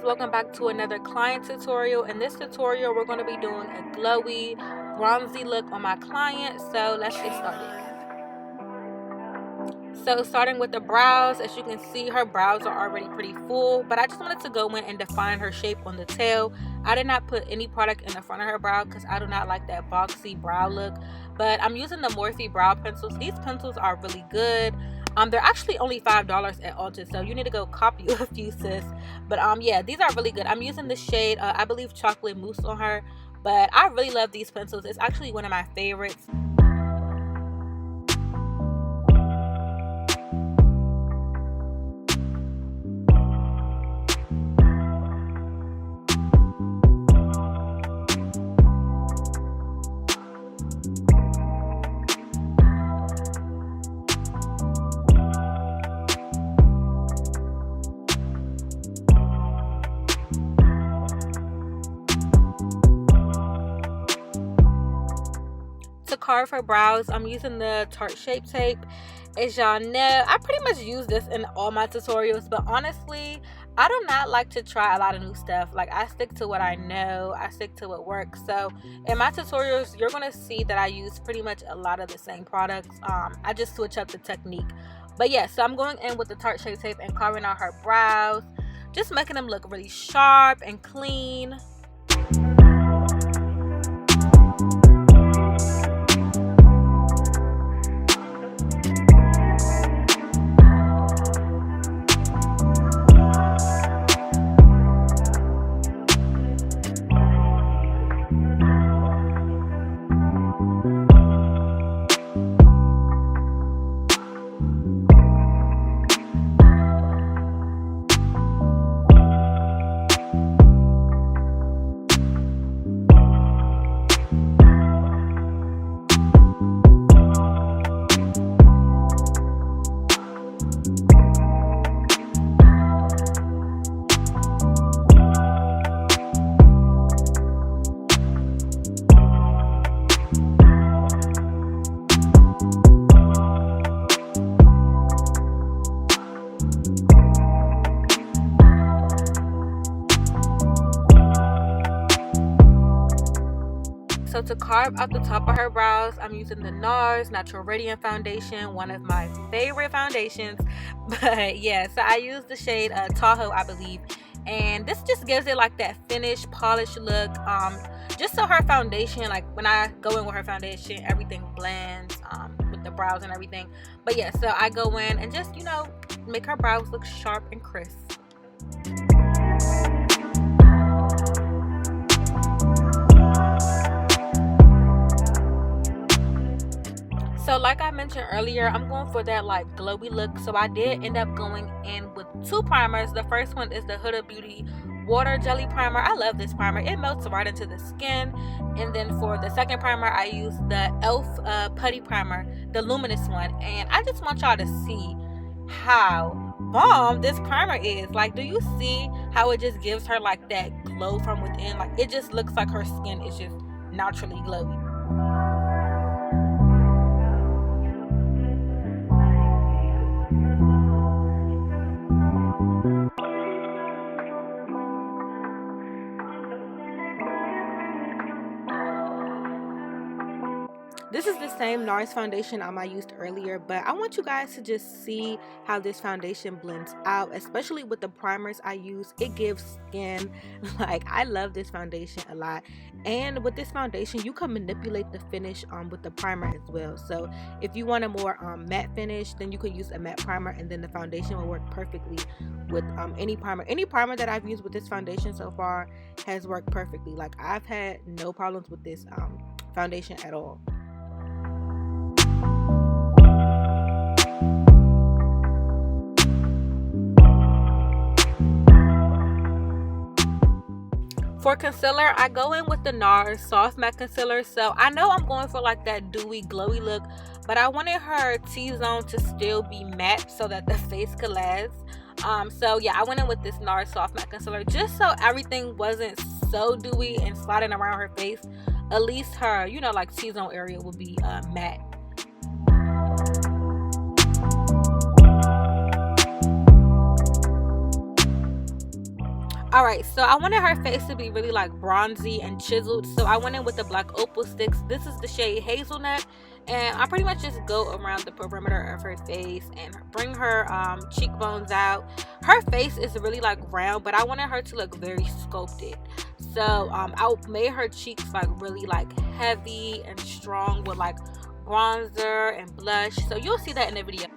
welcome back to another client tutorial. In this tutorial, we're going to be doing a glowy, bronzy look on my client. So let's get started. So starting with the brows, as you can see, her brows are already pretty full, but I just wanted to go in and define her shape on the tail. I did not put any product in the front of her brow because I do not like that boxy brow look, but I'm using the Morphe brow pencils. These pencils are really good. They're actually only $5 at Ulta, so you need to go copy a few, sis. But yeah, these are really good. I'm using the shade, I believe, Chocolate Mousse on her, but I really love these pencils. It's actually one of my favorites. To carve her brows, I'm using the Tarte Shape Tape. As y'all know, I pretty much use this in all my tutorials, but honestly, I do not like to try a lot of new stuff. Like, I stick to what I know, I stick to what works. So in my tutorials, you're going to see that I use pretty much a lot of the same products. I just switch up the technique. But yeah, so I'm going in with the Tarte Shape Tape and carving out her brows, just making them look really sharp and clean. So to carve out the top of her brows, I'm using the NARS Natural Radiant Foundation, one of my favorite foundations. But yeah, so I use the shade Tahoe, I believe, and this just gives it like that finished, polished look. Just so her foundation, like when I go in with her foundation, everything blends with the brows and everything. But yeah, so I go in and just, you know, make her brows look sharp and crisp. So like I mentioned earlier, I'm going for that like glowy look. So I did end up going in with two primers. The first one is the Huda Beauty Water Jelly Primer. I love this primer. It melts right into the skin. And then for the second primer, I used the e.l.f. Putty Primer, the luminous one. And I just want y'all to see how bomb this primer is. Like, do you see how it just gives her like that glow from within? Like, it just looks like her skin is just naturally glowy. This is the same NARS foundation I used earlier, but I want you guys to just see how this foundation blends out, especially with the primers I use. It gives skin. Like, I love this foundation a lot. And with this foundation, you can manipulate the finish with the primer as well. So if you want a more matte finish, then you can use a matte primer, and then the foundation will work perfectly with any primer. Any primer that I've used with this foundation so far has worked perfectly. Like, I've had no problems with this foundation at all. For concealer, I go in with the NARS Soft Matte Concealer. So I know I'm going for like that dewy, glowy look, but I wanted her T-zone to still be matte so that the face could last. So yeah, I went in with this NARS Soft Matte Concealer just so everything wasn't so dewy and sliding around her face. At least her, you know, like T-zone area will be matte. Alright, so I wanted her face to be really like bronzy and chiseled. So I went in with the black opal sticks. This is the shade Hazelnut. And I pretty much just go around the perimeter of her face and bring her cheekbones out. Her face is really like round, but I wanted her to look very sculpted. So I made her cheeks like really like heavy and strong with like bronzer and blush. So you'll see that in the video.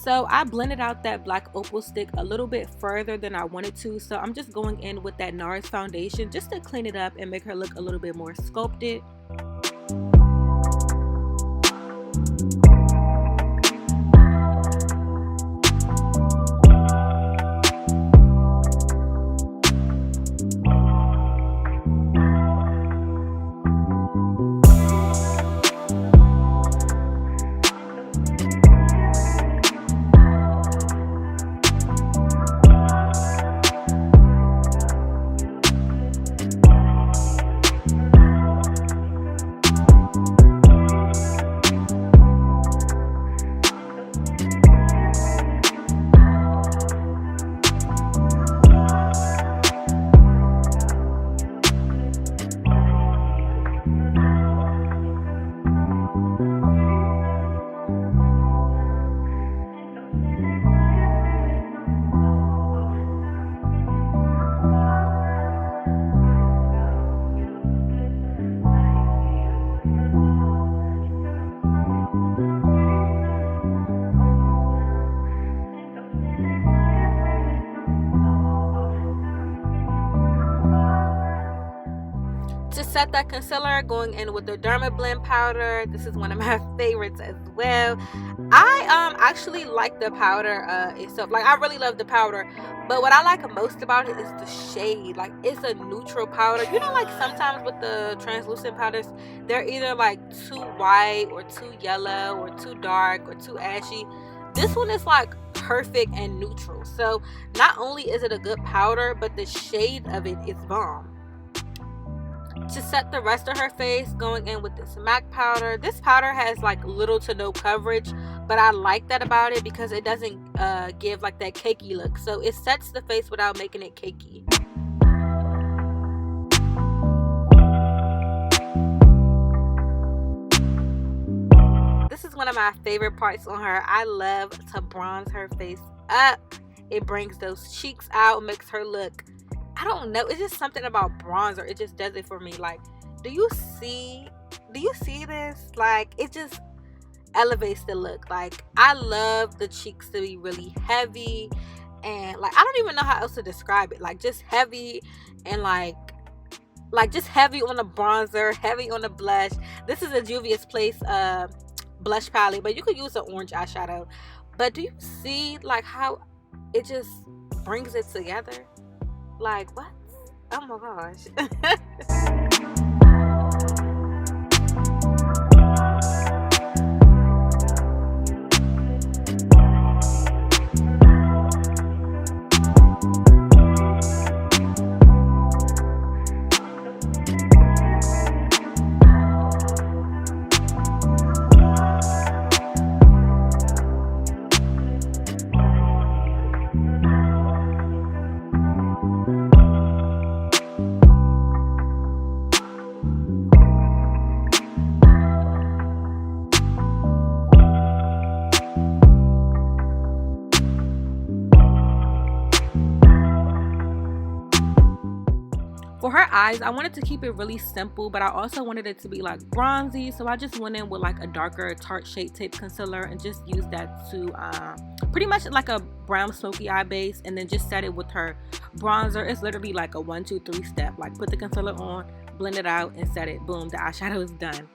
So I blended out that black opal stick a little bit further than I wanted to. So I'm just going in with that NARS foundation just to clean it up and make her look a little bit more sculpted. To set that concealer, going in with the Derma Blend powder. This is one of my favorites as well. I actually like the powder itself. Like, I really love the powder, but what I like most about it is the shade. Like, it's a neutral powder. You know, like sometimes with the translucent powders, they're either like too white or too yellow or too dark or too ashy. This one is like perfect and neutral. So not only is it a good powder, but the shade of it is bomb. To set the rest of her face, going in with this MAC powder. This powder has like little to no coverage, but I like that about it because it doesn't give like that cakey look. So it sets the face without making it cakey. This is one of my favorite parts on her. I love to bronze her face up. It brings those cheeks out, makes her look, I don't know, it's just something about bronzer. It just does it for me. Like, do you see this? Like, it just elevates the look. Like, I love the cheeks to be really heavy, and like, I don't even know how else to describe it. Like, just heavy, and like just heavy on the bronzer, heavy on the blush. This is a Juvia's Place blush palette, but you could use an orange eyeshadow. But do you see like how it just brings it together? Like, what? Oh my gosh. For her eyes, I wanted to keep it really simple, but I also wanted it to be like bronzy, so I just went in with like a darker Tarte Shape Tape concealer and just used that to pretty much like a brown smoky eye base, and then just set it with her bronzer. It's literally like a 1, 2, 3 step. Like, put the concealer on, blend it out, and set it. Boom, the eyeshadow is done.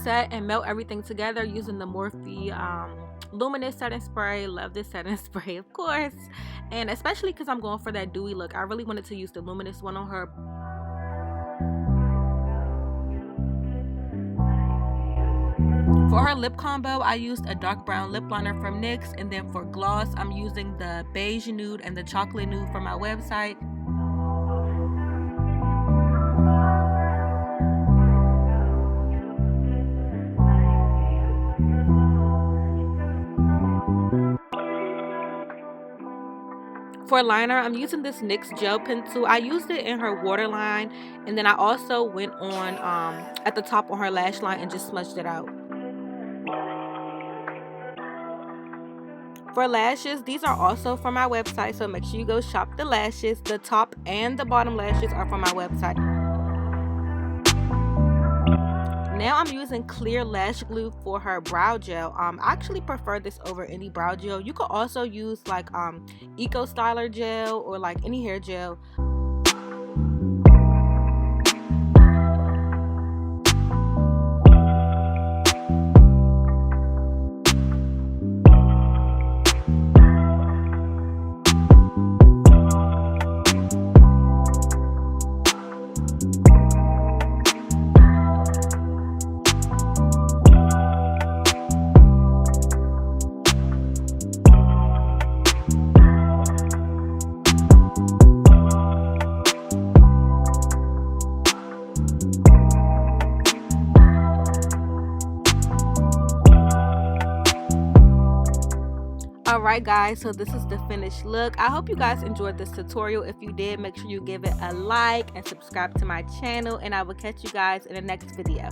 set and melt everything together using the Morphe luminous setting spray. Love this setting spray, of course, and especially because I'm going for that dewy look, I really wanted to use the luminous one on her. For her lip combo, I used a dark brown lip liner from NYX, and then for gloss, I'm using the beige nude and the chocolate nude from my website. For liner, I'm using this NYX gel pencil. I used it in her waterline, and then I also went on at the top on her lash line and just smudged it out. For lashes, these are also from my website, so make sure you go shop the lashes. The top and the bottom lashes are from my website. Now I'm using clear lash glue for her brow gel. I actually prefer this over any brow gel. You could also use like Eco Styler gel or like any hair gel. Alright guys, so this is the finished look. I hope you guys enjoyed this tutorial. If you did, make sure you give it a like and subscribe to my channel, and I will catch you guys in the next video.